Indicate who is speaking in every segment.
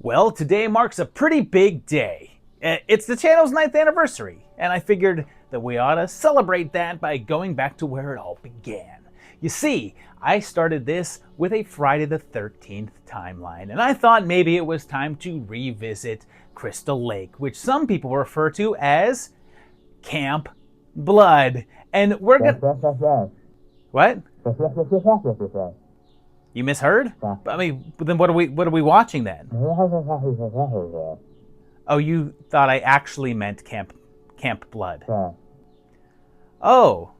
Speaker 1: Well, today marks a pretty big day. It's the channel's 9th anniversary, and I figured that we ought to celebrate that by going back to where it all began. You see, I started this with a Friday the 13th timeline, and I thought maybe it was time to revisit Crystal Lake, which some people refer to as Camp Blood. And we're gonna... What? You misheard? I mean, then what are we watching then? Oh, you thought I actually meant Camp Blood. Oh.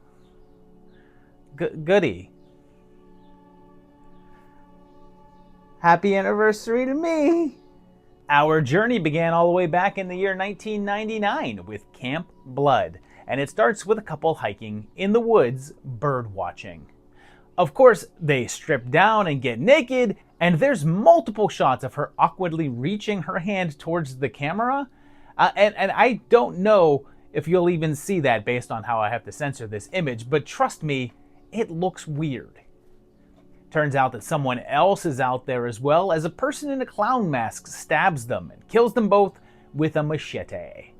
Speaker 1: Goody. Happy anniversary to me. Our journey began all the way back in the year 1999 with Camp Blood, and it starts with a couple hiking in the woods bird watching. Of course, they strip down and get naked, and there's multiple shots of her awkwardly reaching her hand towards the camera. And I don't know if you'll even see that based on how I have to censor this image, but trust me, it looks weird. Turns out that someone else is out there as well, as a person in a clown mask stabs them and kills them both with a machete.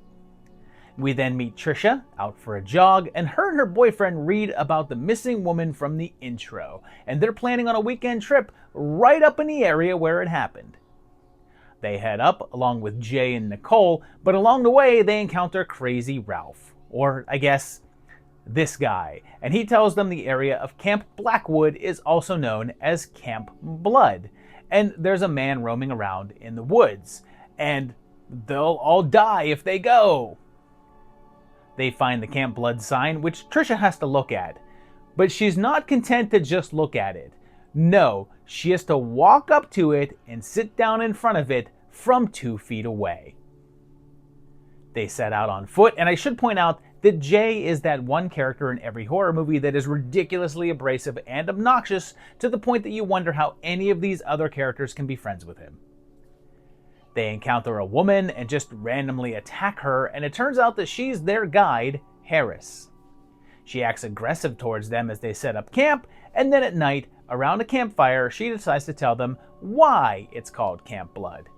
Speaker 1: We then meet Trisha out for a jog, and her boyfriend read about the missing woman from the intro, and they're planning on a weekend trip right up in the area where it happened. They head up along with Jay and Nicole, but along the way they encounter Crazy Ralph, or I guess this guy, and he tells them the area of Camp Blackwood is also known as Camp Blood, and there's a man roaming around in the woods, and they'll all die if they go. They find the Camp Blood sign, which Trisha has to look at. But she's not content to just look at it. No, she has to walk up to it and sit down in front of it from 2 feet away. They set out on foot, and I should point out that Jay is that one character in every horror movie that is ridiculously abrasive and obnoxious to the point that you wonder how any of these other characters can be friends with him. They encounter a woman and just randomly attack her, and it turns out that she's their guide, Harris. She acts aggressive towards them as they set up camp, and then at night, around a campfire, she decides to tell them why it's called Camp Blood.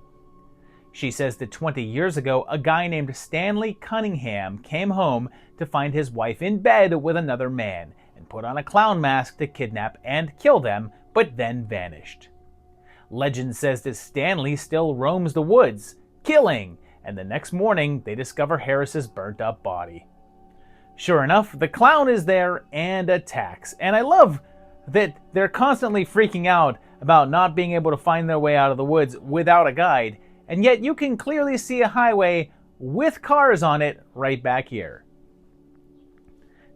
Speaker 1: She says that 20 years ago, a guy named Stanley Cunningham came home to find his wife in bed with another man, and put on a clown mask to kidnap and kill them, but then vanished. Legend says that Stanley still roams the woods, killing, and the next morning they discover Harris's burnt up body. Sure enough, the clown is there and attacks, and I love that they're constantly freaking out about not being able to find their way out of the woods without a guide, and yet you can clearly see a highway with cars on it right back here.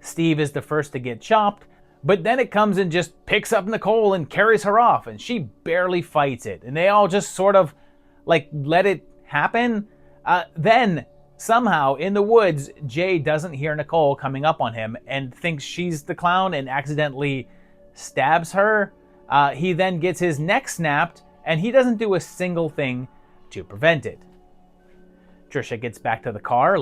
Speaker 1: Steve is the first to get chopped, but then it comes and just picks up Nicole and carries her off, and she barely fights it, and they all just sort of let it happen. Then somehow in the woods, Jay doesn't hear Nicole coming up on him and thinks she's the clown and accidentally stabs her. He then gets his neck snapped, and he doesn't do a single thing to prevent it. Trisha gets back to the car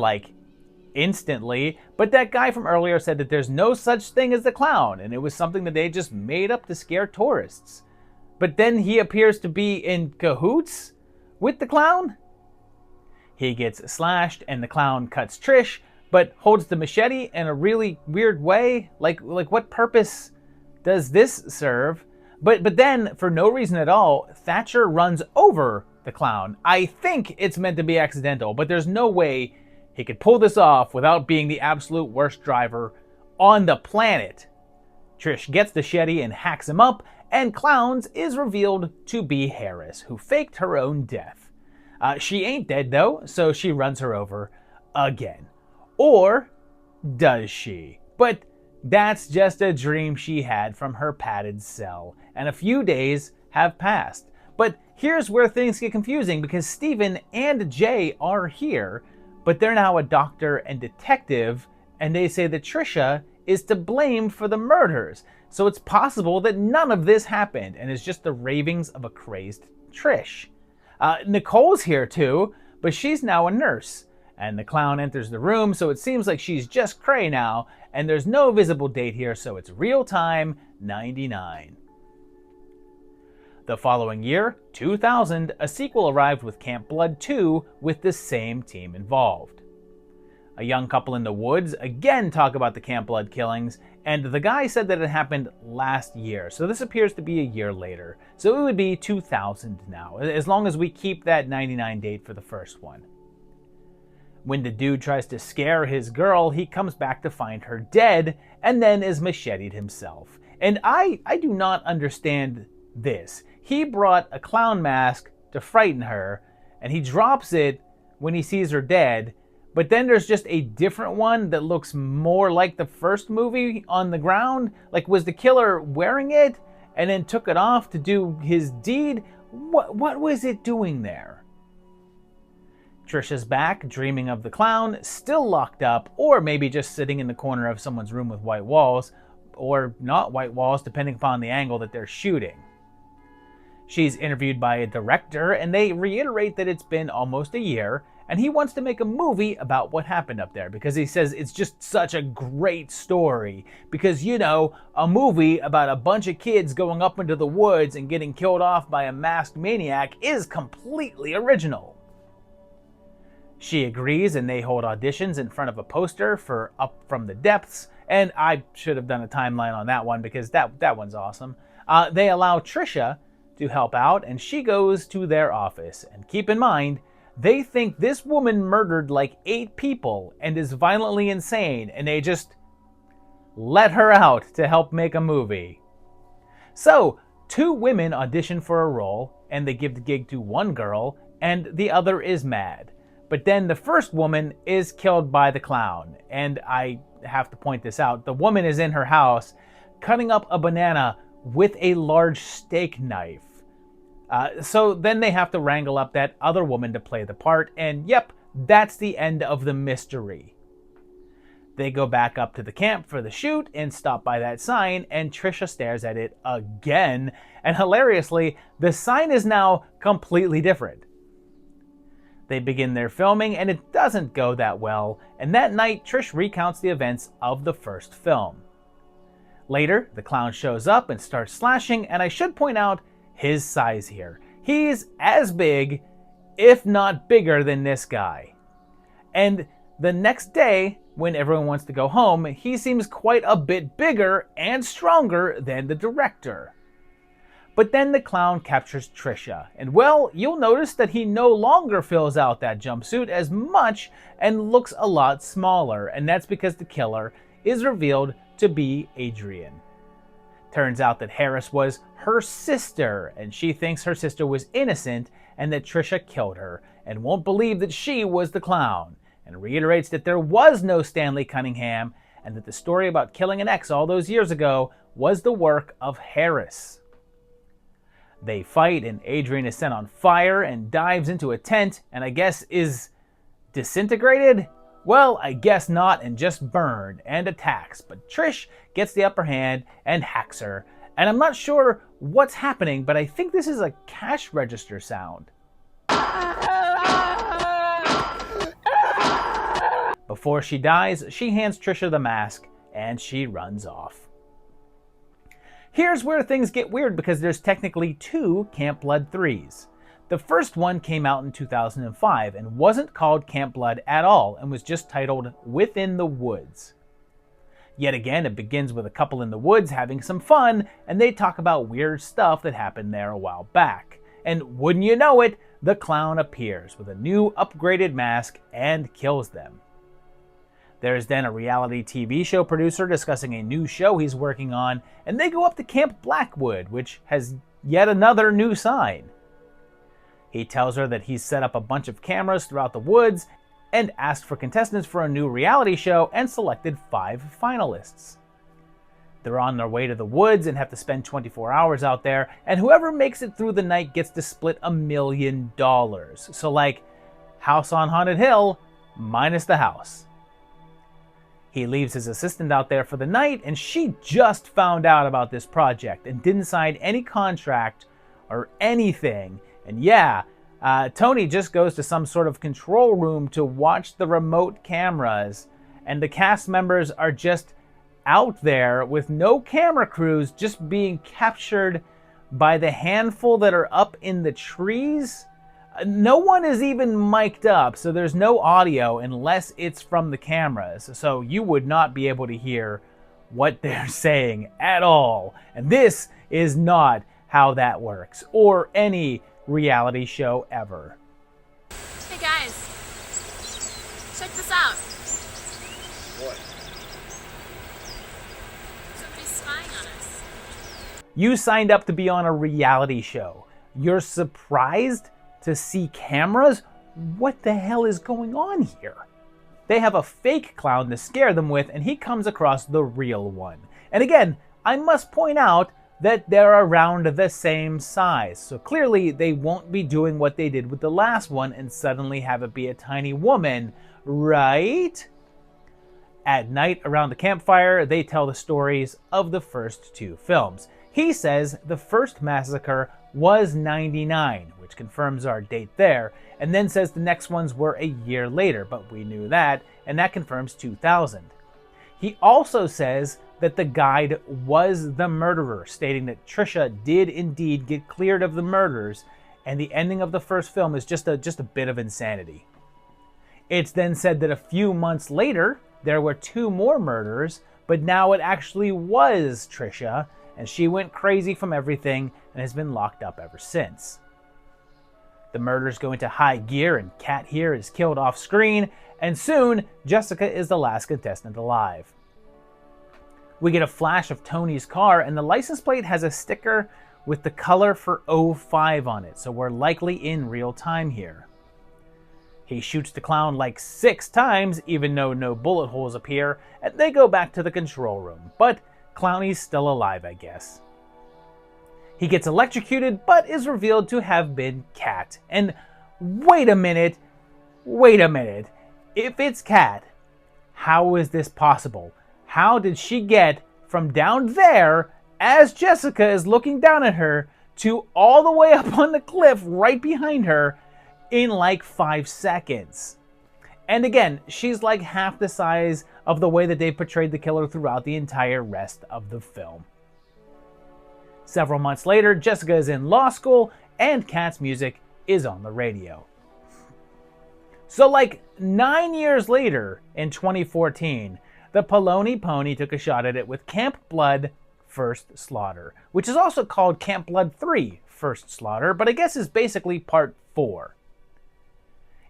Speaker 1: instantly, but that guy from earlier said that there's no such thing as the clown, and it was something that they just made up to scare tourists. But then he appears to be in cahoots with the clown? He gets slashed, and the clown cuts Trish, but holds the machete in a really weird way. Like what purpose does this serve? But then, for no reason at all, Thatcher runs over the clown. I think it's meant to be accidental, but there's no way he could pull this off without being the absolute worst driver on the planet. Trish gets the machete and hacks him up, and Clowns is revealed to be Harris, who faked her own death. She ain't dead though, so she runs her over again. Or does she? But that's just a dream she had from her padded cell, and a few days have passed. But here's where things get confusing, because Steven and Jay are here, but they're now a doctor and detective, and they say that Trisha is to blame for the murders. So it's possible that none of this happened, and is just the ravings of a crazed Trish. Nicole's here too, but she's now a nurse, and the clown enters the room, so it seems like she's just cray now, and there's no visible date here, so it's real time 99. The following year, 2000, a sequel arrived with Camp Blood 2 with the same team involved. A young couple in the woods again talk about the Camp Blood killings, and the guy said that it happened last year, so this appears to be a year later. So it would be 2000 now, as long as we keep that 99 date for the first one. When the dude tries to scare his girl, he comes back to find her dead, and then is macheted himself. And I do not understand this. He brought a clown mask to frighten her, and he drops it when he sees her dead, but then there's just a different one that looks more like the first movie on the ground. Like, was the killer wearing it and then took it off to do his deed? What was it doing there? Trisha's back, dreaming of the clown, still locked up, or maybe just sitting in the corner of someone's room with white walls, or not white walls, depending upon the angle that they're shooting. She's interviewed by a director, and they reiterate that it's been almost a year, and he wants to make a movie about what happened up there because he says it's just such a great story. Because, you know, a movie about a bunch of kids going up into the woods and getting killed off by a masked maniac is completely original. She agrees, and they hold auditions in front of a poster for Up From the Depths, and I should have done a timeline on that one because that one's awesome. They allow Trisha to help out, and she goes to their office. And keep in mind, they think this woman murdered like 8 people and is violently insane, and they just let her out to help make a movie. So, 2 women audition for a role, and they give the gig to one girl, and the other is mad. But then the first woman is killed by the clown, and I have to point this out. The woman is in her house cutting up a banana with a large steak knife. So then they have to wrangle up that other woman to play the part, and yep, that's the end of the mystery. They go back up to the camp for the shoot and stop by that sign, and Trisha stares at it again, and hilariously, the sign is now completely different. They begin their filming, and it doesn't go that well, and that night Trish recounts the events of the first film. Later, the clown shows up and starts slashing, and I should point out his size here. He's as big, if not bigger, than this guy. And the next day, when everyone wants to go home, he seems quite a bit bigger and stronger than the director. But then the clown captures Trisha, and well, you'll notice that he no longer fills out that jumpsuit as much and looks a lot smaller, and that's because the killer is revealed to be Adrian. Turns out that Harris was her sister, and she thinks her sister was innocent and that Trisha killed her, and won't believe that she was the clown, and reiterates that there was no Stanley Cunningham, and that the story about killing an ex all those years ago was the work of Harris. They fight, and Adrian is set on fire and dives into a tent, and I guess is disintegrated? Well, I guess not, and just burned and attacks, but Trish gets the upper hand and hacks her, and I'm not sure what's happening, but I think this is a cash register sound. Before she dies, she hands Trisha the mask, and she runs off. Here's where things get weird because there's technically 2 Camp Blood 3s. The first one came out in 2005 and wasn't called Camp Blood at all and was just titled Within the Woods. Yet again, it begins with a couple in the woods having some fun, and they talk about weird stuff that happened there a while back. And wouldn't you know it, the clown appears with a new upgraded mask and kills them. There's then a reality TV show producer discussing a new show he's working on, and they go up to Camp Blackwood, which has yet another new sign. He tells her that he's set up a bunch of cameras throughout the woods and asked for contestants for a new reality show and selected 5 finalists. They're on their way to the woods and have to spend 24 hours out there, and whoever makes it through the night gets to split $1 million. So like, House on Haunted Hill minus the house. He leaves his assistant out there for the night, and she just found out about this project and didn't sign any contract or anything. And yeah, Tony just goes to some sort of control room to watch the remote cameras, and the cast members are just out there with no camera crews, just being captured by the handful that are up in the trees, no one is even mic'd up, so there's no audio unless it's from the cameras. So you would not be able to hear what they're saying at all. And this is not how that works, or any reality show ever.
Speaker 2: Hey guys, check this out.
Speaker 3: What?
Speaker 2: Somebody's spying on us.
Speaker 1: You signed up to be on a reality show. You're surprised to see cameras? What the hell is going on here? They have a fake clown to scare them with, and he comes across the real one. And again, I must point out that they're around the same size. So clearly they won't be doing what they did with the last one and suddenly have it be a tiny woman, right? At night around the campfire, they tell the stories of the first two films. He says the first massacre was 99, which confirms our date there, and then says the next ones were a year later, but we knew that, and that confirms 2000. He also says that the guide was the murderer, stating that Trisha did indeed get cleared of the murders, and the ending of the first film is just a bit of insanity. It's then said that a few months later, there were two more murders, but now it actually was Trisha, and she went crazy from everything and has been locked up ever since. The murders go into high gear, and Kat here is killed off screen, and soon Jessica is the last contestant alive. We get a flash of Tony's car, and the license plate has a sticker with the color for 05 on it, so we're likely in real time here. He shoots the clown like 6 times, even though no bullet holes appear, and they go back to the control room, but Clowny's still alive, I guess. He gets electrocuted, but is revealed to have been Kat. And wait a minute. If it's Kat, how is this possible? How did she get from down there, as Jessica is looking down at her, to all the way up on the cliff right behind her in like 5 seconds? And again, she's like half the size of the way that they portrayed the killer throughout the entire rest of the film. Several months later, Jessica is in law school, and Kat's music is on the radio. So like 9 years later, in 2014, the Poloni Pony took a shot at it with Camp Blood First Slaughter, which is also called Camp Blood 3 First Slaughter, but I guess is basically part 4.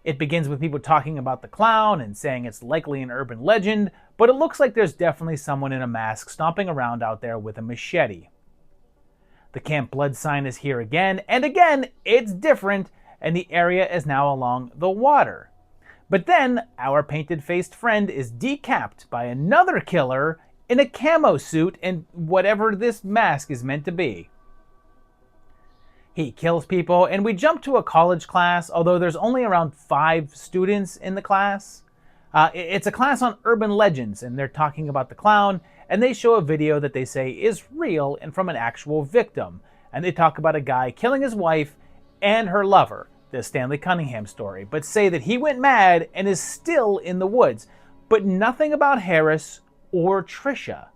Speaker 1: It begins with people talking about the clown and saying it's likely an urban legend, but it looks like there's definitely someone in a mask stomping around out there with a machete. The Camp Blood sign is here again, and again, it's different, and the area is now along the water. But then, our painted-faced friend is decapped by another killer in a camo suit and whatever this mask is meant to be. He kills people, and we jump to a college class, although there's only around 5 students in the class. It's a class on urban legends, and they're talking about the clown, and they show a video that they say is real and from an actual victim. And they talk about a guy killing his wife and her lover, the Stanley Cunningham story, but say that he went mad and is still in the woods, but nothing about Harris or Trisha.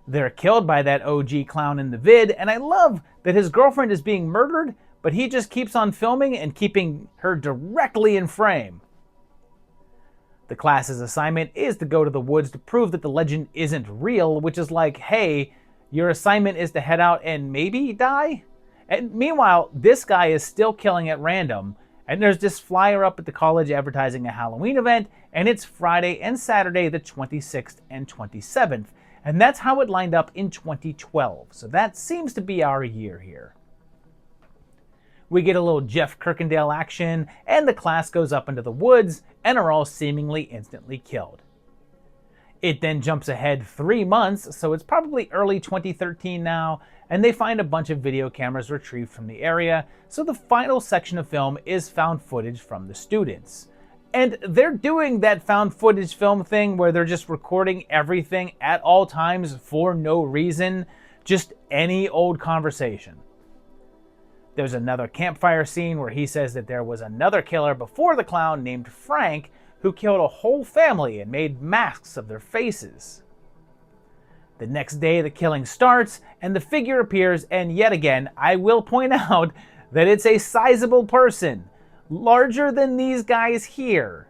Speaker 1: They're killed by that OG clown in the vid, and I love that his girlfriend is being murdered, but he just keeps on filming and keeping her directly in frame. The class's assignment is to go to the woods to prove that the legend isn't real, which is like, hey, your assignment is to head out and maybe die? And meanwhile, this guy is still killing at random, and there's this flyer up at the college advertising a Halloween event, and it's Friday and Saturday the 26th and 27th, and that's how it lined up in 2012, so that seems to be our year here. We get a little Jeff Kirkendale action, and the class goes up into the woods and are all seemingly instantly killed. It then jumps ahead 3 months, so it's probably early 2013 now, and they find a bunch of video cameras retrieved from the area, so the final section of film is found footage from the students. And they're doing that found footage film thing where they're just recording everything at all times for no reason, just any old conversation. There's another campfire scene where he says that there was another killer before the clown named Frank who killed a whole family and made masks of their faces. The next day, the killing starts, and the figure appears, and yet again, I will point out that it's a sizable person, larger than these guys here.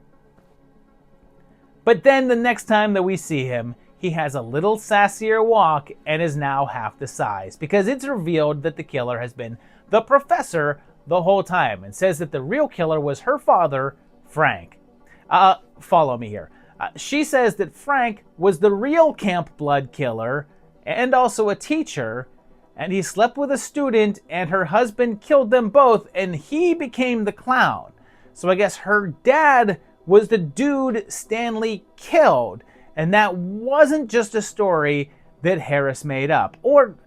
Speaker 1: But then the next time that we see him, he has a little sassier walk and is now half the size, because it's revealed that the killer has been the professor the whole time, and says that the real killer was her father, Frank. Follow me here. She says that Frank was the real Camp Blood killer and also a teacher, and he slept with a student and her husband killed them both and he became the clown. So I guess her dad was the dude Stanley killed, and that wasn't just a story that Harris made up. Or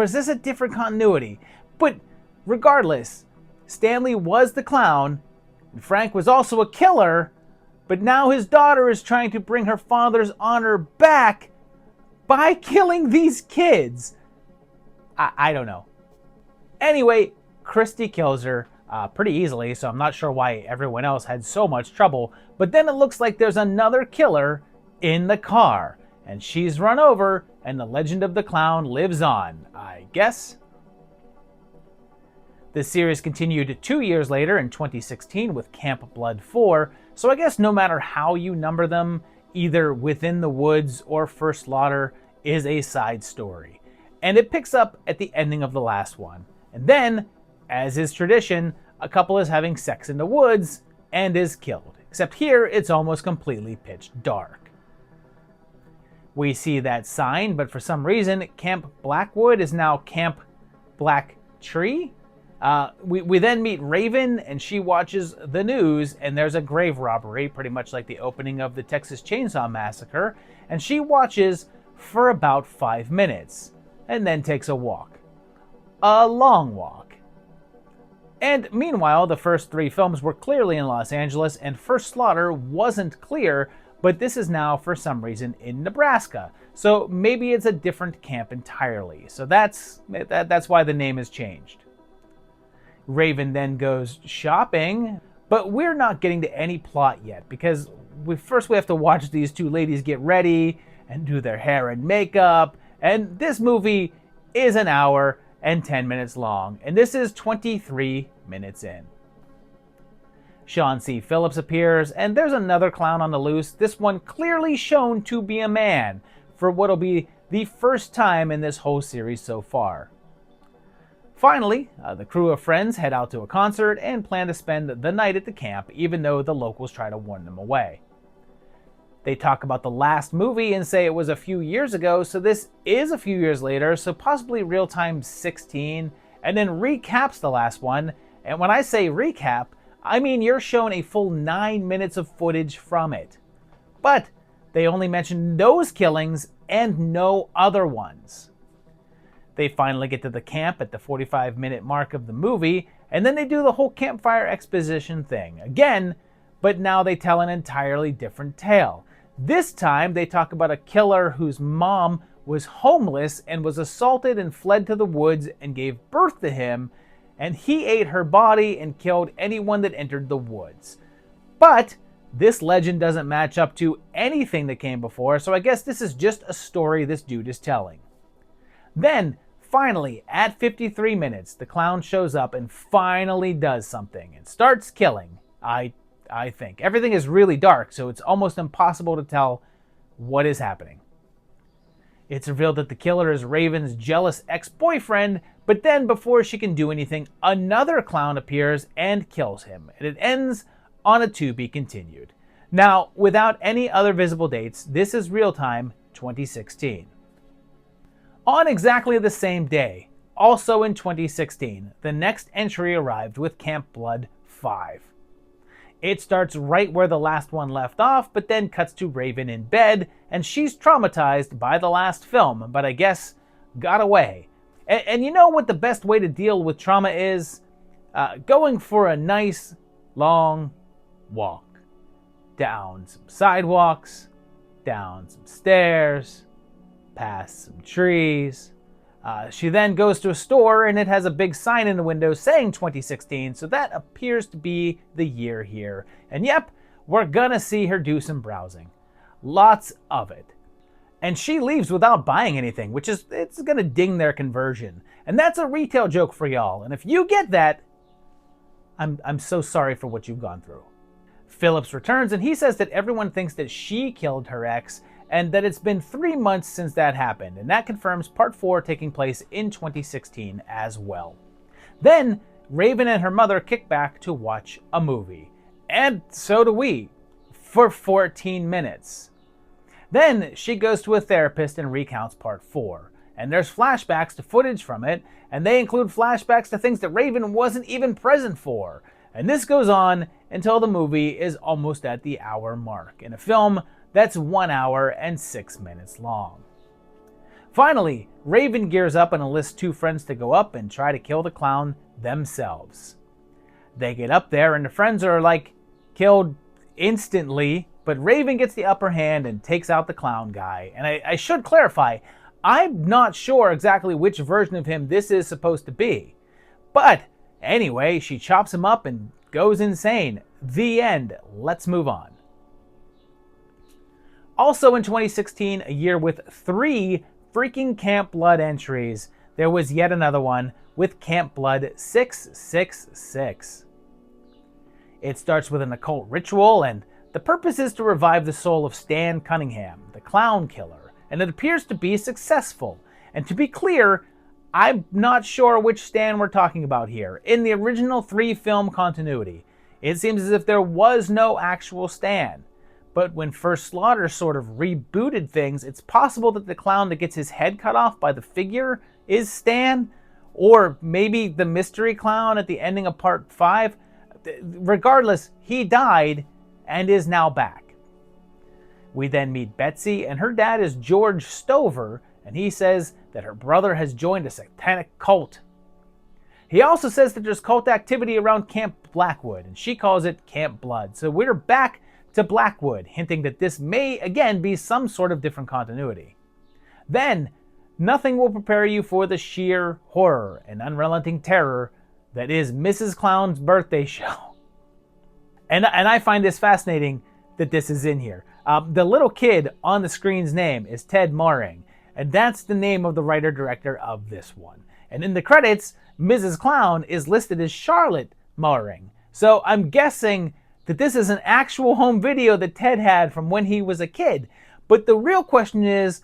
Speaker 1: is this a different continuity? But regardless, Stanley was the clown and Frank was also a killer. But now his daughter is trying to bring her father's honor back by killing these kids. I don't know. Anyway, Christy kills her pretty easily, so I'm not sure why everyone else had so much trouble. But then it looks like there's another killer in the car, and she's run over, and the legend of the clown lives on, I guess. The series continued 2 years later in 2016 with Camp Blood 4, so I guess no matter how you number them, either Within the Woods or First Slaughter is a side story. And it picks up at the ending of the last one. And then, as is tradition, a couple is having sex in the woods and is killed. Except here, it's almost completely pitch dark. We see that sign, but for some reason, Camp Blackwood is now Camp Black Tree. We then meet Raven, and she watches the news, and there's a grave robbery, pretty much like the opening of the Texas Chainsaw Massacre, and she watches for about 5 minutes, and then takes a walk. A long walk. And meanwhile, the first 3 films were clearly in Los Angeles, and First Slaughter wasn't clear, but this is now, for some reason, in Nebraska. So maybe it's a different camp entirely. So that's why the name has changed. Raven then goes shopping, but we're not getting to any plot yet because we have to watch these 2 ladies get ready and do their hair and makeup, and this movie is 1 hour and 10 minutes long, and this is 23 minutes in. Sean C. Phillips appears, and there's another clown on the loose, this one clearly shown to be a man, for what'll be the first time in this whole series so far. Finally, the crew of friends head out to a concert and plan to spend the night at the camp, even though the locals try to warn them away. They talk about the last movie and say it was a few years ago, so this is a few years later, so possibly real time 16, and then recaps the last one. And when I say recap, I mean you're shown a full 9 minutes of footage from it. But they only mention those killings and no other ones. They finally get to the camp at the 45-minute mark of the movie, and then they do the whole campfire exposition thing again, but now they tell an entirely different tale. This time they talk about a killer whose mom was homeless and was assaulted and fled to the woods and gave birth to him, and he ate her body and killed anyone that entered the woods. But this legend doesn't match up to anything that came before, so I guess this is just a story this dude is telling. Then, finally, at 53 minutes, the clown shows up and finally does something and starts killing, I think. Everything is really dark, so it's almost impossible to tell what is happening. It's revealed that the killer is Raven's jealous ex-boyfriend, but then before she can do anything, another clown appears and kills him, and it ends on a to be continued. Now, without any other visible dates, this is real-time 2016. On exactly the same day, also in 2016, the next entry arrived with Camp Blood 5. It starts right where the last one left off, but then cuts to Raven in bed, and she's traumatized by the last film, but I guess got away. And you know what the best way to deal with trauma is? Going for a nice, long walk. Down some sidewalks, down some stairs, past some trees. She then goes to a store and it has a big sign in the window saying 2016, so that appears to be the year here. And yep, we're gonna see her do some browsing. Lots of it. And she leaves without buying anything, which is, it's gonna ding their conversion. And that's a retail joke for y'all. And if you get that, I'm so sorry for what you've gone through. Phillips returns and he says that everyone thinks that she killed her ex and that it's been 3 months since that happened. And that confirms part 4 taking place in 2016 as well. Then Raven and her mother kick back to watch a movie. And so do we, for 14 minutes. Then she goes to a therapist and recounts part 4. And there's flashbacks to footage from it, and they include flashbacks to things that Raven wasn't even present for. And this goes on until the movie is almost at the hour mark, in a film that's 1 hour and 6 minutes long. Finally, Raven gears up and enlists 2 friends to go up and try to kill the clown themselves. They get up there and the friends are killed instantly, but Raven gets the upper hand and takes out the clown guy. And I should clarify, I'm not sure exactly which version of him this is supposed to be. But anyway, she chops him up and goes insane. The end. Let's move on. Also in 2016, a year with 3 freaking Camp Blood entries, there was yet another one with Camp Blood 666. It starts with an occult ritual, and the purpose is to revive the soul of Stan Cunningham, the clown killer, and it appears to be successful. And to be clear, I'm not sure which Stan we're talking about here. In the original 3-film continuity, it seems as if there was no actual Stan. But when First Slaughter sort of rebooted things, it's possible that the clown that gets his head cut off by the figure is Stan, or maybe the mystery clown at the ending of part 5. Regardless, he died and is now back. We then meet Betsy, and her dad is George Stover, and he says that her brother has joined a satanic cult. He also says that there's cult activity around Camp Blackwood, and she calls it Camp Blood. So we're back to Blackwood, hinting that this may again be some sort of different continuity. Then, nothing will prepare you for the sheer horror and unrelenting terror that is Mrs. Clown's birthday show. And I find this fascinating that this is in here. The little kid on the screen's name is Ted Maring, and that's the name of the writer-director of this one. And in the credits, Mrs. Clown is listed as Charlotte Maring. So I'm guessing that this is an actual home video that Ted had from when he was a kid. But the real question is,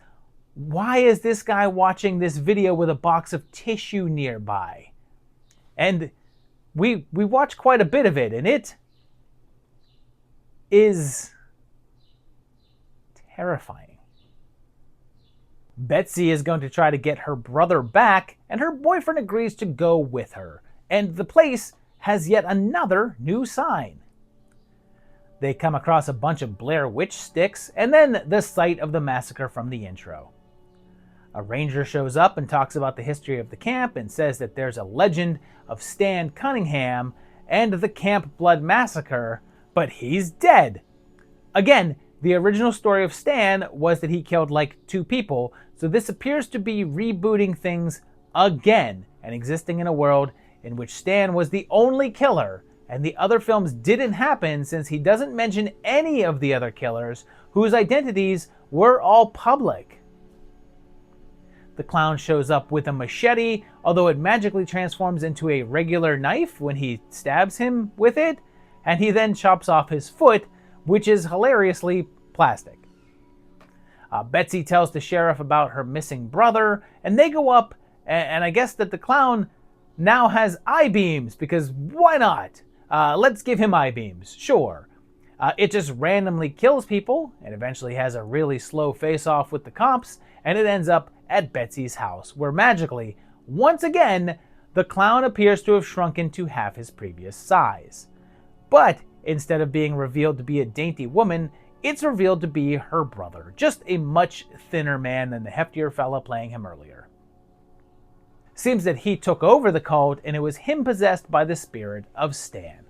Speaker 1: why is this guy watching this video with a box of tissue nearby? And we watch quite a bit of it, and it is terrifying. Betsy is going to try to get her brother back, and her boyfriend agrees to go with her. And the place has yet another new sign. They come across a bunch of Blair Witch sticks, and then the site of the massacre from the intro. A ranger shows up and talks about the history of the camp and says that there's a legend of Stan Cunningham and the Camp Blood massacre, but he's dead. Again, the original story of Stan was that he killed 2 people, so this appears to be rebooting things again and existing in a world in which Stan was the only killer, and the other films didn't happen since he doesn't mention any of the other killers whose identities were all public. The clown shows up with a machete, although it magically transforms into a regular knife when he stabs him with it, and he then chops off his foot, which is hilariously plastic. Betsy tells the sheriff about her missing brother, and they go up, and I guess that the clown now has eye beams, because why not? Let's give him eye beams, sure. It just randomly kills people, and eventually has a really slow face-off with the cops, and it ends up at Betsy's house, where magically, once again, the clown appears to have shrunken to half his previous size. But instead of being revealed to be a dainty woman, it's revealed to be her brother, just a much thinner man than the heftier fella playing him earlier. Seems that he took over the cult, and it was him possessed by the spirit of Stan.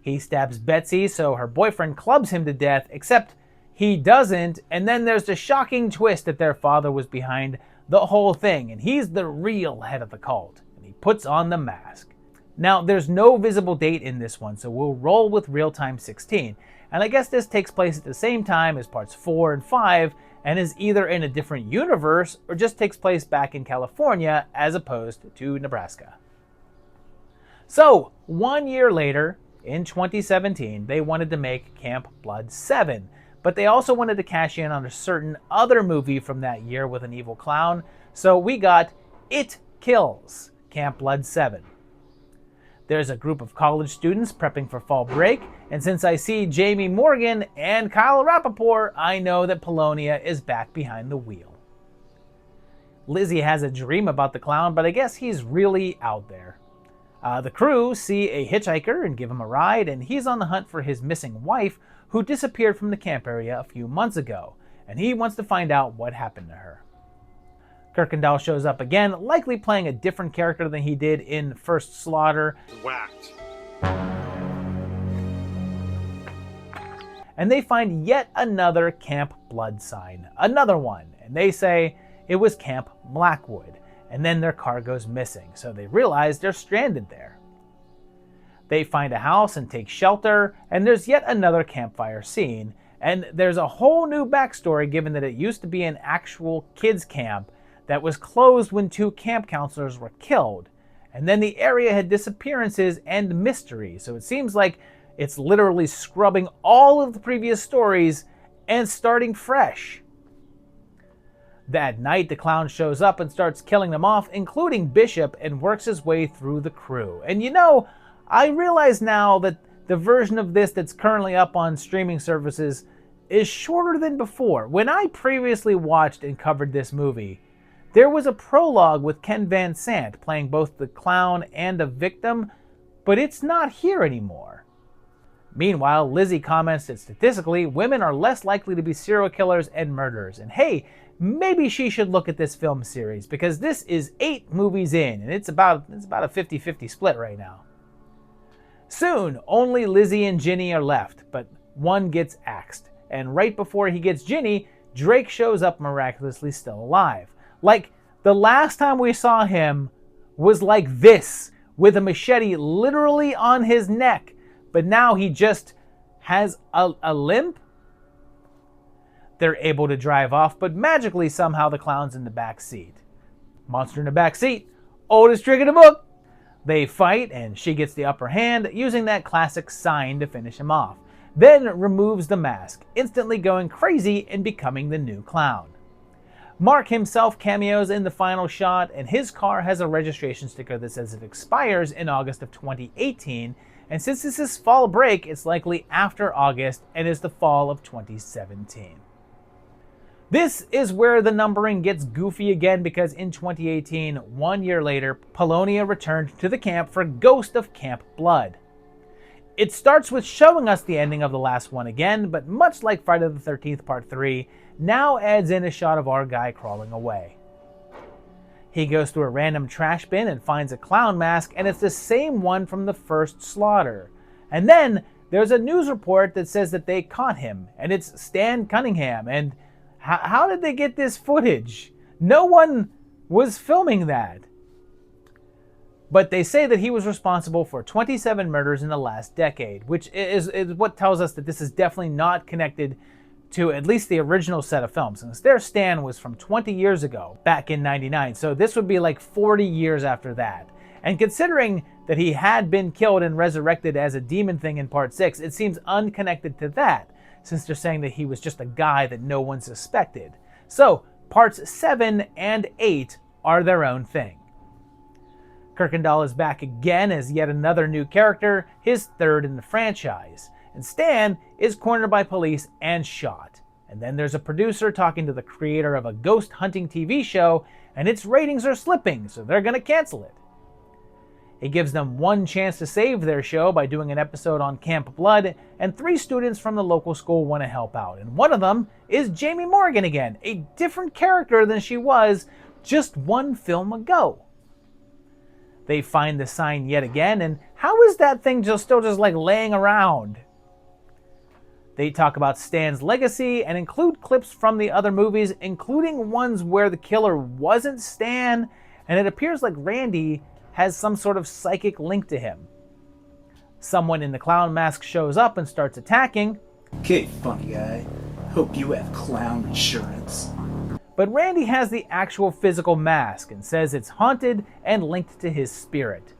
Speaker 1: He stabs Betsy, so her boyfriend clubs him to death, except he doesn't, and then there's the shocking twist that their father was behind the whole thing, and he's the real head of the cult, and he puts on the mask. Now, there's no visible date in this one, so we'll roll with real-time 16. and I guess this takes place at the same time as parts 4 and 5 and is either in a different universe or just takes place back in California as opposed to Nebraska. So, 1 year later, in 2017, they wanted to make Camp Blood 7, but they also wanted to cash in on a certain other movie from that year with an evil clown, so we got It Kills, Camp Blood 7. There's a group of college students prepping for fall break, and since I see Jamie Morgan and Kyle Rappaport, I know that Polonia is back behind the wheel. Lizzie has a dream about the clown, but I guess he's really out there. The crew see a hitchhiker and give him a ride, and he's on the hunt for his missing wife, who disappeared from the camp area a few months ago, and he wants to find out what happened to her. Kirkendall shows up again, likely playing a different character than he did in First Slaughter.
Speaker 3: Whacked.
Speaker 1: And they find yet another Camp Blood sign, another one, and they say it was Camp Blackwood, and then their car goes missing, so they realize they're stranded there. They find a house and take shelter, and there's yet another campfire scene, and there's a whole new backstory given that it used to be an actual kids camp that was closed when 2 camp counselors were killed, and then the area had disappearances and mystery, so it seems like it's literally scrubbing all of the previous stories and starting fresh. That night, the clown shows up and starts killing them off, including Bishop, and works his way through the crew. And you know, I realize now that the version of this that's currently up on streaming services is shorter than before. When I previously watched and covered this movie, there was a prologue with Ken Van Sant playing both the clown and a victim, but it's not here anymore. Meanwhile, Lizzie comments that statistically, women are less likely to be serial killers and murderers. And hey, maybe she should look at this film series, because this is 8 movies in, and it's about a 50-50 split right now. Soon, only Lizzie and Ginny are left, but one gets axed. And right before he gets Ginny, Drake shows up miraculously still alive. Like, the last time we saw him was like this, with a machete literally on his neck, but now he just has a limp? They're able to drive off, but magically somehow the clown's in the back seat. Monster in the back seat, oldest trick in the book! They fight, and she gets the upper hand, using that classic sign to finish him off. Then removes the mask, instantly going crazy and becoming the new clown. Mark himself cameos in the final shot, and his car has a registration sticker that says it expires in August of 2018, and since this is fall break, it's likely after August and is the fall of 2017. This is where the numbering gets goofy again, because in 2018, 1 year later, Polonia returned to the camp for Ghost of Camp Blood. It starts with showing us the ending of the last one again, but much like Friday the 13th Part 3, now adds in a shot of our guy crawling away. He goes through a random trash bin and finds a clown mask, and it's the same one from the first slaughter. And then there's a news report that says that they caught him, and it's Stan Cunningham, and how did they get this footage? No one was filming that. But they say that he was responsible for 27 murders in the last decade, which is what tells us that this is definitely not connected to at least the original set of films, since their Stan was from 20 years ago, back in 99, so this would be like 40 years after that. And considering that he had been killed and resurrected as a demon thing in Part 6, it seems unconnected to that, since they're saying that he was just a guy that no one suspected. So, Parts 7 and 8 are their own thing. Kirkendall is back again as yet another new character, his third in the franchise. And Stan is cornered by police and shot. And then there's a producer talking to the creator of a ghost hunting TV show, and its ratings are slipping, so they're gonna cancel it. He gives them one chance to save their show by doing an episode on Camp Blood, and 3 students from the local school want to help out. And one of them is Jamie Morgan again, a different character than she was just 1 film ago. They find the sign yet again, and how is that thing still just like laying around? They talk about Stan's legacy and include clips from the other movies, including ones where the killer wasn't Stan, and it appears like Randy has some sort of psychic link to him. Someone in the clown mask shows up and starts attacking,
Speaker 4: Okay, funny guy. Hope you have clown insurance.
Speaker 1: But Randy has the actual physical mask and says it's haunted and linked to his spirit.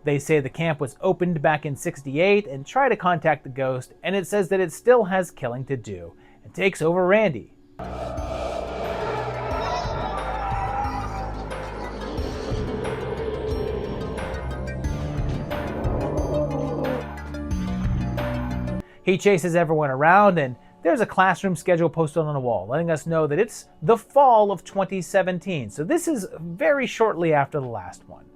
Speaker 1: They say the camp was opened back in '68 and try to contact the ghost, and it says that it still has killing to do and takes over Randy. He chases everyone around, and there's a classroom schedule posted on the wall letting us know that it's the fall of 2017, so this is very shortly after the last one.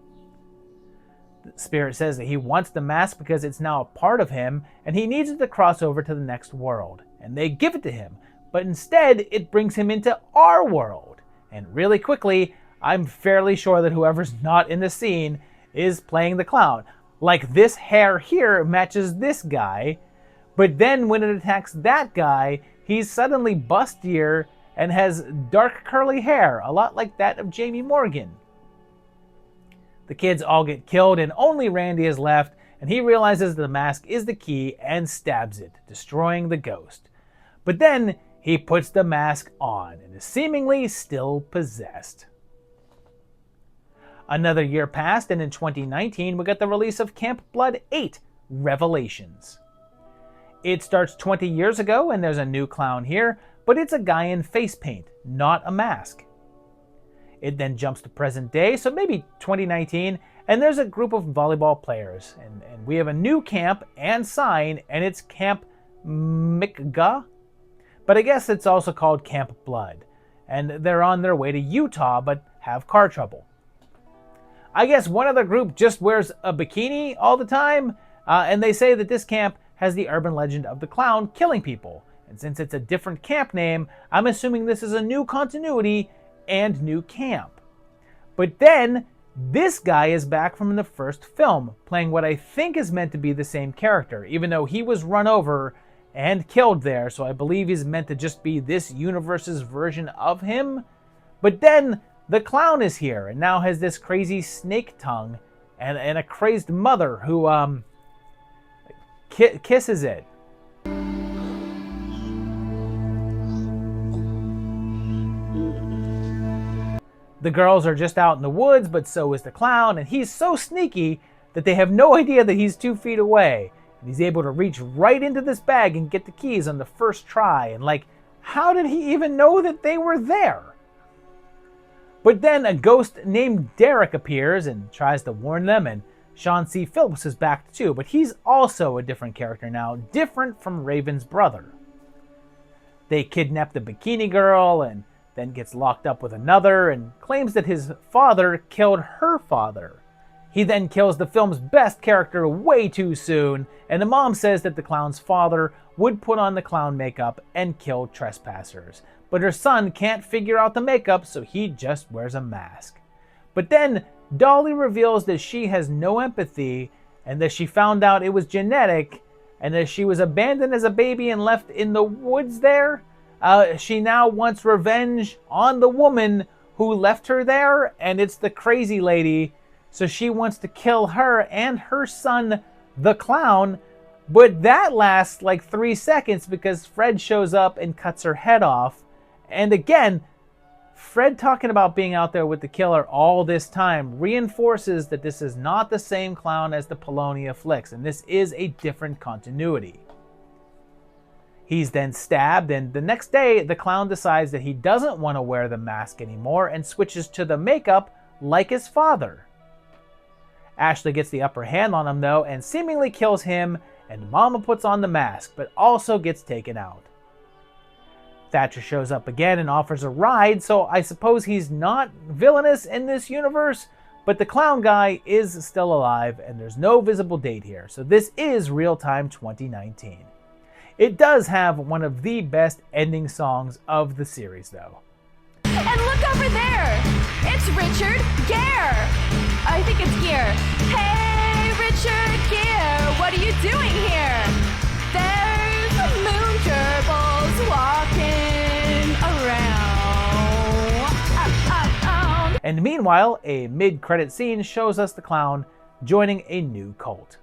Speaker 1: The spirit says that he wants the mask because it's now a part of him and he needs it to cross over to the next world, and they give it to him, but instead it brings him into our world. And really quickly, I'm fairly sure that whoever's not in the scene is playing the clown. Like, this hair here matches this guy, but then when it attacks that guy, he's suddenly bustier and has dark curly hair, a lot like that of Jamie Morgan. The kids all get killed and only Randy is left, and he realizes the mask is the key and stabs it, destroying the ghost. But then he puts the mask on and is seemingly still possessed. Another year passed, and in 2019 we got the release of Camp Blood 8 Revelations. It starts 20 years ago and there's a new clown here, but it's a guy in face paint, not a mask. It then jumps to present day, so maybe 2019, and there's a group of volleyball players, and we have a new camp and sign, and it's Camp Mikga, but I guess it's also called Camp Blood, and they're on their way to Utah but have car trouble. I guess one of the group just wears a bikini all the time, and they say that this camp has the urban legend of the clown killing people. And since it's a different camp name, I'm assuming this is a new continuity and new camp. But then, this guy is back from the first film, playing what I think is meant to be the same character, even though he was run over and killed there, so I believe he's meant to just be this universe's version of him. But then, the clown is here, and now has this crazy snake tongue, and a crazed mother who, kisses it. The girls are just out in the woods, but so is the clown, and he's so sneaky that they have no idea that he's 2 feet away. And he's able to reach right into this bag and get the keys on the first try, and like, how did he even know that they were there? But then a ghost named Derek appears and tries to warn them, and Sean C. Phillips is back too, but he's also a different character now, different from Raven's brother. They kidnap the bikini girl and then gets locked up with another and claims that his father killed her father. He then kills the film's best character way too soon, and the mom says that the clown's father would put on the clown makeup and kill trespassers. But her son can't figure out the makeup, so he just wears a mask. But then Dolly reveals that she has no empathy and that she found out it was genetic and that she was abandoned as a baby and left in the woods there. She now wants revenge on the woman who left her there, and it's the crazy lady. So she wants to kill her and her son, the clown. But that lasts like 3 seconds because Fred shows up and cuts her head off. And again, Fred talking about being out there with the killer all this time reinforces that this is not the same clown as the Polonia flicks, and this is a different continuity. He's then stabbed, and the next day the clown decides that he doesn't want to wear the mask anymore and switches to the makeup like his father. Ashley gets the upper hand on him though and seemingly kills him, and Mama puts on the mask but also gets taken out. Thatcher shows up again and offers a ride, so I suppose he's not villainous in this universe, but the clown guy is still alive and there's no visible date here, so this is real-time 2019. It does have one of the best ending songs of the series though.
Speaker 5: And look over there! It's Richard Gere! I think it's Gere. Hey, Richard Gere, what are you doing here? There's moon gerbils walking around.
Speaker 1: And meanwhile, a mid-credit scene shows us the clown joining a new cult.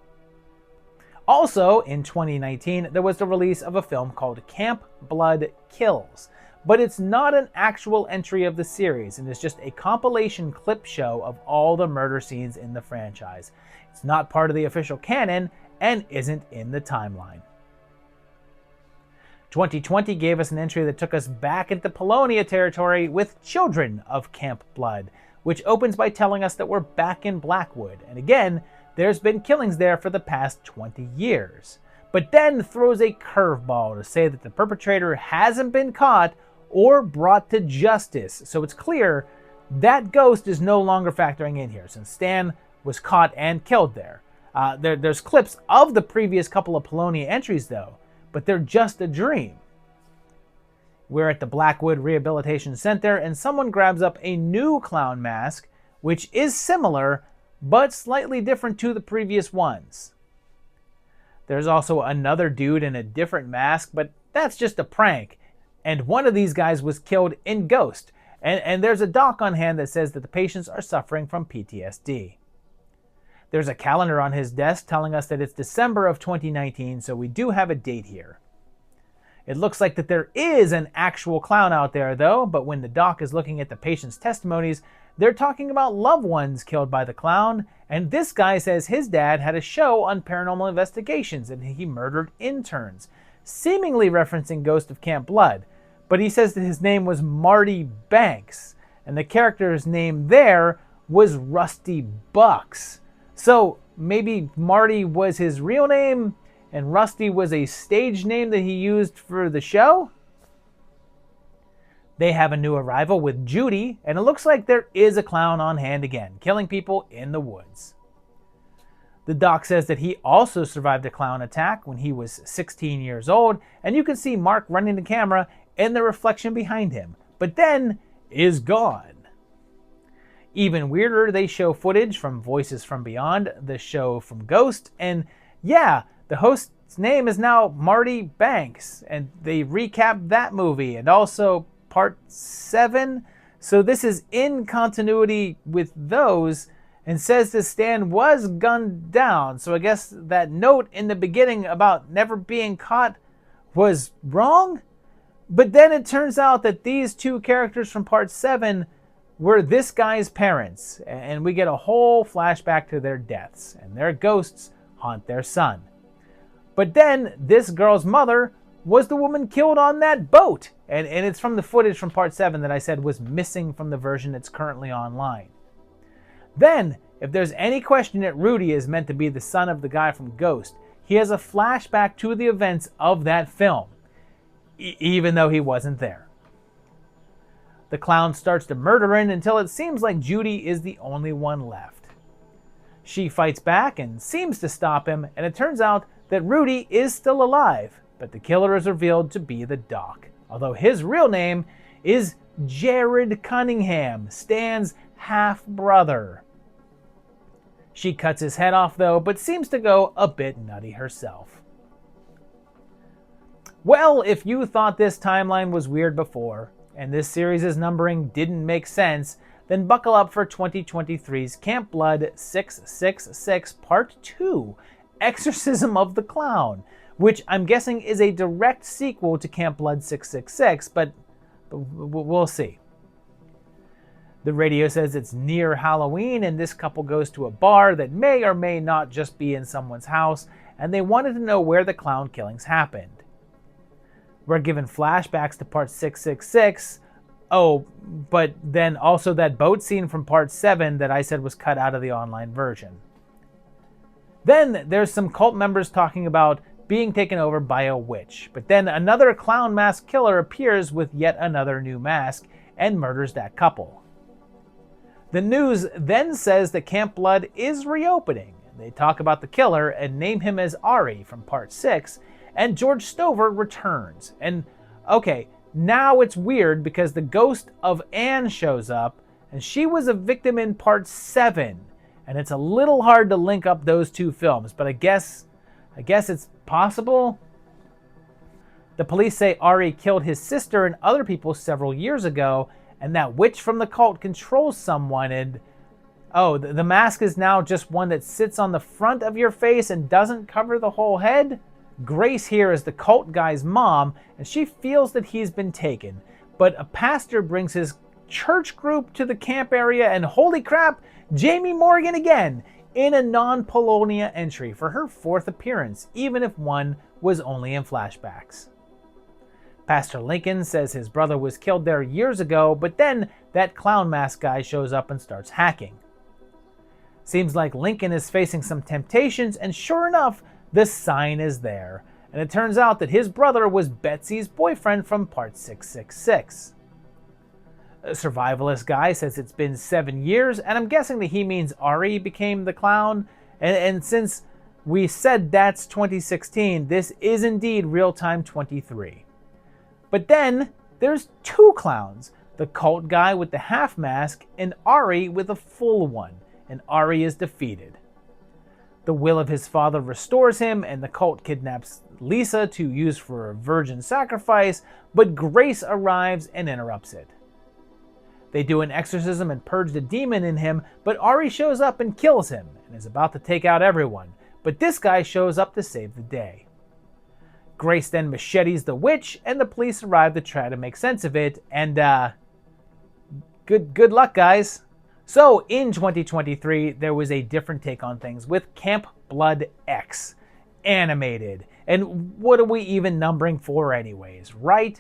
Speaker 1: Also, in 2019, there was the release of a film called Camp Blood Kills, but it's not an actual entry of the series, and it's just a compilation clip show of all the murder scenes in the franchise. It's not part of the official canon and isn't in the timeline. 2020 gave us an entry that took us back into Polonia territory with Children of Camp Blood, which opens by telling us that we're back in Blackwood, and again, there's been killings there for the past 20 years. But then throws a curveball to say that the perpetrator hasn't been caught or brought to justice, so it's clear that ghost is no longer factoring in here, since Stan was caught and killed there. There's clips of the previous couple of Polonia entries though, but they're just a dream. We're at the Blackwood Rehabilitation Center and someone grabs up a new clown mask, which is similar, but slightly different to the previous ones. There's also another dude in a different mask, but that's just a prank. And one of these guys was killed in Ghost. And there's a doc on hand that says that the patients are suffering from PTSD. There's a calendar on his desk telling us that it's December of 2019, so we do have a date here. It looks like that there is an actual clown out there though, but when the doc is looking at the patient's testimonies, they're talking about loved ones killed by the clown, and this guy says his dad had a show on paranormal investigations and he murdered interns, seemingly referencing Ghost of Camp Blood, but he says that his name was Marty Banks, and the character's name there was Rusty Bucks. So maybe Marty was his real name and Rusty was a stage name that he used for the show? They have a new arrival with Judy, and it looks like there is a clown on hand again, killing people in the woods. The doc says that he also survived a clown attack when he was 16 years old, and you can see Mark running the camera in the reflection behind him, but then is gone. Even weirder, they show footage from Voices from Beyond, the show from Ghost, and yeah, the host's name is now Marty Banks, and they recapped that movie, and also Part 7. So this is in continuity with those, and says that Stan was gunned down. So I guess that note in the beginning about never being caught was wrong? But then it turns out that these two characters from Part 7 were this guy's parents, and we get a whole flashback to their deaths, and their ghosts haunt their son. But then this girl's mother was the woman killed on that boat, and it's from the footage from Part 7 that I said was missing from the version that's currently online. Then, if there's any question that Rudy is meant to be the son of the guy from Ghost, he has a flashback to the events of that film, even though he wasn't there. The clown starts to murdering until it seems like Judy is the only one left. She fights back and seems to stop him, and it turns out that Rudy is still alive, but the killer is revealed to be the doc, although his real name is Jared Cunningham, Stan's half-brother. She cuts his head off though, but seems to go a bit nutty herself. Well, if you thought this timeline was weird before, and this series' numbering didn't make sense, then buckle up for 2023's Camp Blood 666 Part 2, Exorcism of the Clown, which I'm guessing is a direct sequel to Camp Blood 666, but we'll see. The radio says it's near Halloween, and this couple goes to a bar that may or may not just be in someone's house, and they wanted to know where the clown killings happened. We're given flashbacks to Part 666. Oh, but then also that boat scene from Part 7 that I said was cut out of the online version. Then there's some cult members talking about being taken over by a witch, but then another clown mask killer appears with yet another new mask and murders that couple. The news then says that Camp Blood is reopening. They talk about the killer and name him as Ari from Part 6, and George Stover returns. And okay, now it's weird because the ghost of Anne shows up, and she was a victim in Part 7, and it's a little hard to link up those two films, but I guess it's possible. The police say Ari killed his sister and other people several years ago, and that witch from the cult controls someone, and Oh, the mask is now just one that sits on the front of your face and doesn't cover the whole head? Grace here is the cult guy's mom, and she feels that he's been taken. But a pastor brings his church group to the camp area, and holy crap, Jamie Morgan again, in a non-Polonia entry for her 4th appearance, even if one was only in flashbacks. Pastor Lincoln says his brother was killed there years ago, but then that clown mask guy shows up and starts hacking. Seems like Lincoln is facing some temptations, and sure enough, the sign is there. And it turns out that his brother was Betsy's boyfriend from part 666. A survivalist guy says it's been 7 years, and I'm guessing that he means Ari became the clown. And since we said that's 2016, this is indeed real-time 23. But then there's 2 clowns, the cult guy with the half mask and Ari with a full one, and Ari is defeated. The will of his father restores him, and the cult kidnaps Lisa to use for a virgin sacrifice, but Grace arrives and interrupts it. They do an exorcism and purge the demon in him, but Ari shows up and kills him, and is about to take out everyone, but this guy shows up to save the day. Grace then machetes the witch, and the police arrive to try to make sense of it, and good luck, guys. So, in 2023, there was a different take on things with Camp Blood X, animated. And what are we even numbering for anyways, right?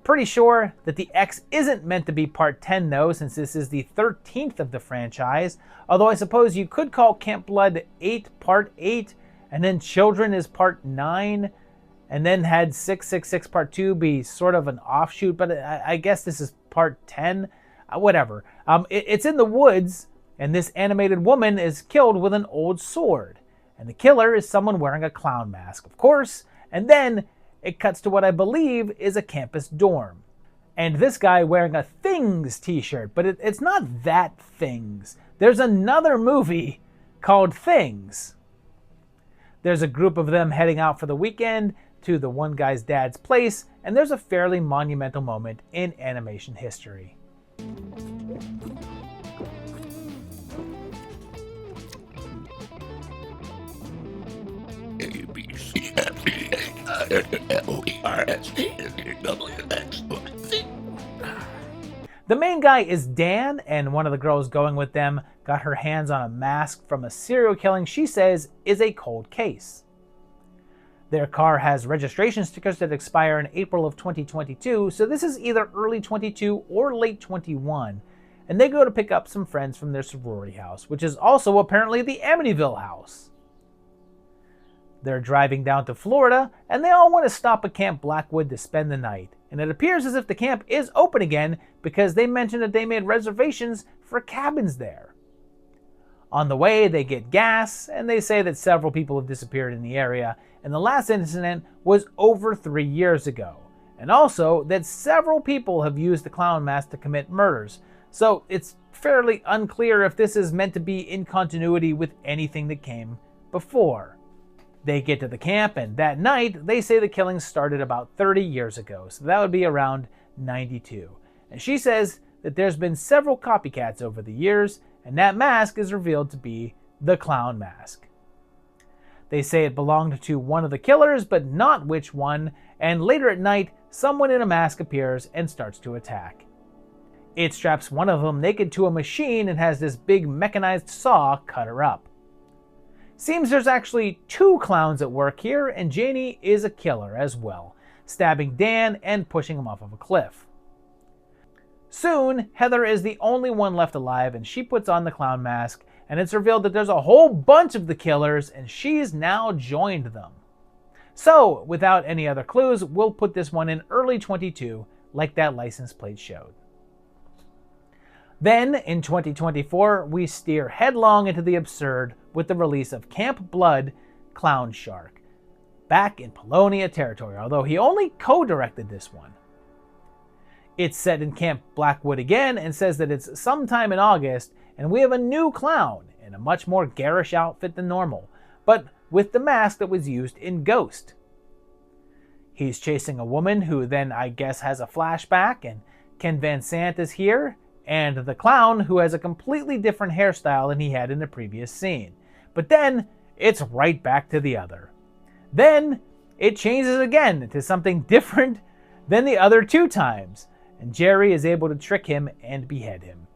Speaker 1: Pretty sure that the X isn't meant to be part 10 though, since this is the 13th of the franchise. Although I suppose you could call Camp Blood 8 part 8, and then Children is part 9, and then had 666 part 2 be sort of an offshoot, but I guess this is part 10. Whatever. It's in the woods, and this animated woman is killed with an old sword. And the killer is someone wearing a clown mask, of course. And then it cuts to what I believe is a campus dorm. And this guy wearing a Things t-shirt, but it's not that Things. There's another movie called Things. There's a group of them heading out for the weekend to the one guy's dad's place, and there's a fairly monumental moment in animation history. The main guy is Dan, and one of the girls going with them got her hands on a mask from a serial killing she says is a cold case. Their car has registration stickers that expire in April of 2022, so this is either early 22 or late 21, and they go to pick up some friends from their sorority house, which is also apparently the Amityville house. They're driving down to Florida, and they all want to stop at Camp Blackwood to spend the night, and it appears as if the camp is open again because they mentioned that they made reservations for cabins there. On the way, they get gas, and they say that several people have disappeared in the area, and the last incident was over 3 years ago, and also that several people have used the clown mask to commit murders, so it's fairly unclear if this is meant to be in continuity with anything that came before. They get to the camp, and that night, they say the killings started about 30 years ago, so that would be around 92. And she says that there's been several copycats over the years, and that mask is revealed to be the clown mask. They say it belonged to one of the killers, but not which one, and later at night, someone in a mask appears and starts to attack. It straps one of them naked to a machine and has this big mechanized saw cut her up. Seems there's actually 2 clowns at work here, and Janie is a killer as well, stabbing Dan and pushing him off of a cliff. Soon, Heather is the only one left alive, and she puts on the clown mask, and it's revealed that there's a whole bunch of the killers, and she's now joined them. So, without any other clues, we'll put this one in early 22, like that license plate showed. Then, in 2024, we steer headlong into the absurd with the release of Camp Blood Clown Shark, back in Polonia territory, although he only co-directed this one. It's set in Camp Blackwood again and says that it's sometime in August, and we have a new clown in a much more garish outfit than normal, but with the mask that was used in Ghost. He's chasing a woman who then I guess has a flashback, and Ken Van Sant is here, and the clown, who has a completely different hairstyle than he had in the previous scene. But then it's right back to the other. Then it changes again to something different than the other 2 times, and Jerry is able to trick him and behead him.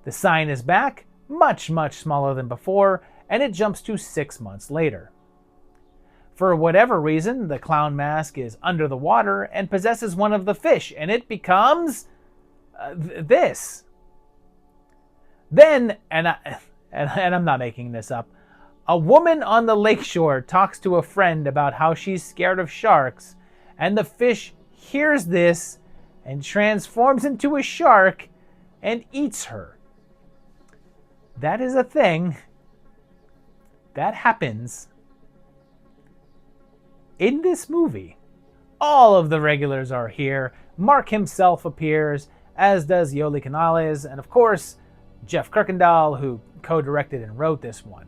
Speaker 1: The sign is back, much smaller than before, and it jumps to 6 months later. For whatever reason, the clown mask is under the water and possesses one of the fish, and it becomes this. Then, and I'm not making this up, a woman on the lakeshore talks to a friend about how she's scared of sharks, and the fish hears this and transforms into a shark and eats her. That is a thing that happens in this movie. All of the regulars are here. Mark himself appears, as does Yoli Canales, and of course, Jeff Kirkendall, who co-directed and wrote this one.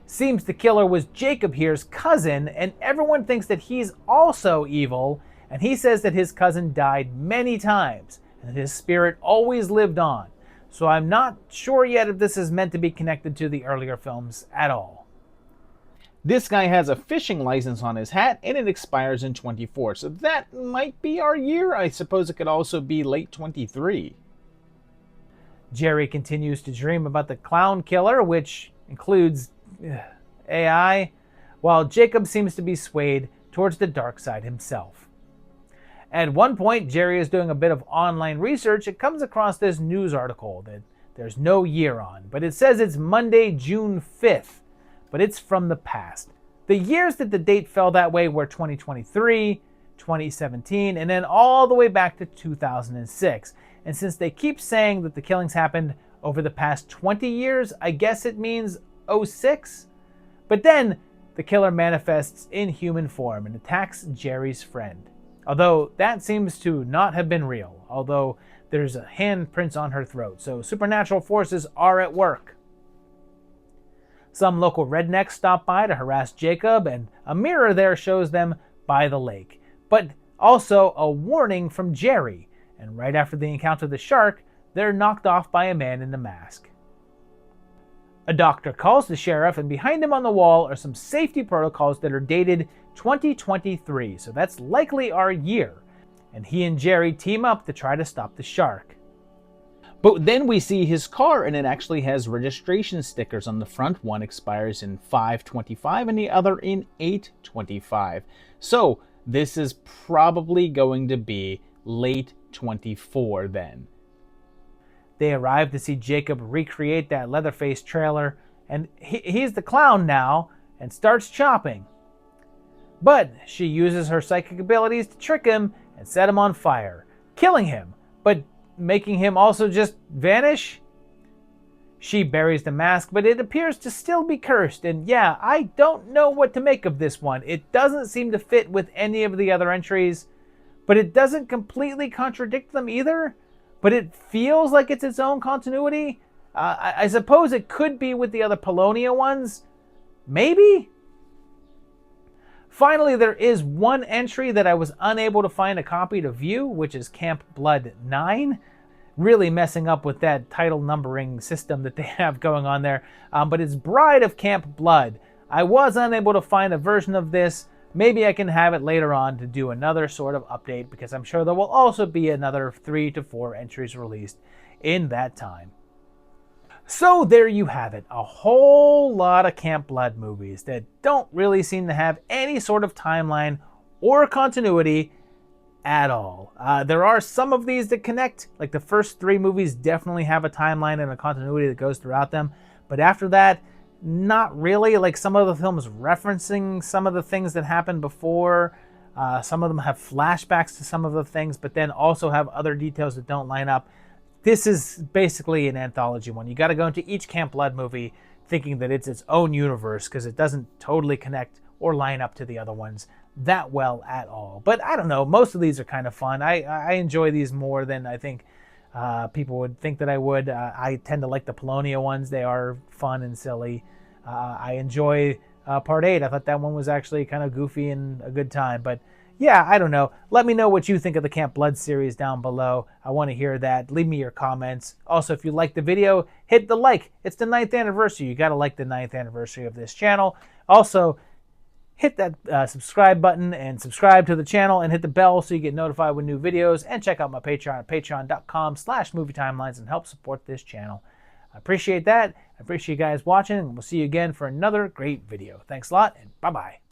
Speaker 1: Seems the killer was Jacob here's cousin, and everyone thinks that he's also evil, and he says that his cousin died many times, and that his spirit always lived on. So I'm not sure yet if this is meant to be connected to the earlier films at all. This guy has a fishing license on his hat, and it expires in 24, so that might be our year. I suppose it could also be late 23. Jerry continues to dream about the clown killer, which includes AI, while Jacob seems to be swayed towards the dark side himself. At one point, Jerry is doing a bit of online research. It comes across this news article that there's no year on, but it says it's Monday, June 5th. But it's from the past. The years that the date fell that way were 2023, 2017, and then all the way back to 2006. And since they keep saying that the killings happened over the past 20 years, I guess it means 06? But then the killer manifests in human form and attacks Jerry's friend. Although that seems to not have been real, although there's handprints on her throat, so supernatural forces are at work. Some local rednecks stop by to harass Jacob, and a mirror there shows them by the lake. But also a warning from Jerry, and right after they encounter the shark, they're knocked off by a man in a mask. A doctor calls the sheriff, and behind him on the wall are some safety protocols that are dated 2023, so that's likely our year. And he and Jerry team up to try to stop the shark. But then we see his car, and it actually has registration stickers on the front. One expires in 5/25 and the other in 8/25. So this is probably going to be late 24 then. They arrive to see Jacob recreate that Leatherface trailer, and he's the clown now and starts chopping. But she uses her psychic abilities to trick him and set him on fire, killing him, but making him also just vanish. She buries the mask, but it appears to still be cursed, and yeah, I don't know what to make of this one. It doesn't seem to fit with any of the other entries, but it doesn't completely contradict them either, but it feels like it's its own continuity. I suppose it could be with the other Polonia ones. Maybe? Finally, there is one entry that I was unable to find a copy to view, which is Camp Blood 9. Really messing up with that title numbering system that they have going on there. But it's Bride of Camp Blood. I was unable to find a version of this. Maybe I can have it later on to do another sort of update, because I'm sure there will also be another 3 to 4 entries released in that time. So there you have it, a whole lot of Camp Blood movies that don't really seem to have any sort of timeline or continuity at all. There are some of these that connect, like the first 3 movies definitely have a timeline and a continuity that goes throughout them, but after that, not really. Like some of the films referencing some of the things that happened before, some of them have flashbacks to some of the things, but then also have other details that don't line up. This is basically an anthology one. You got to go into each Camp Blood movie thinking that it's its own universe, because it doesn't totally connect or line up to the other ones that well at all. But I don't know, most of these are kind of fun. I enjoy these more than I think people would think that I would. I tend to like the Polonia ones. They are fun and silly. I enjoy Part 8. I thought that one was actually kind of goofy and a good time. But yeah, I don't know. Let me know what you think of the Camp Blood series down below. I want to hear that. Leave me your comments. Also, if you liked the video, hit the like. It's the 9th anniversary. You got to like the 9th anniversary of this channel. Also, hit that subscribe button and subscribe to the channel and hit the bell so you get notified when new videos, and check out my Patreon at patreon.com/movietimelines and help support this channel. I appreciate that. I appreciate you guys watching, and we'll see you again for another great video. Thanks a lot, and bye-bye.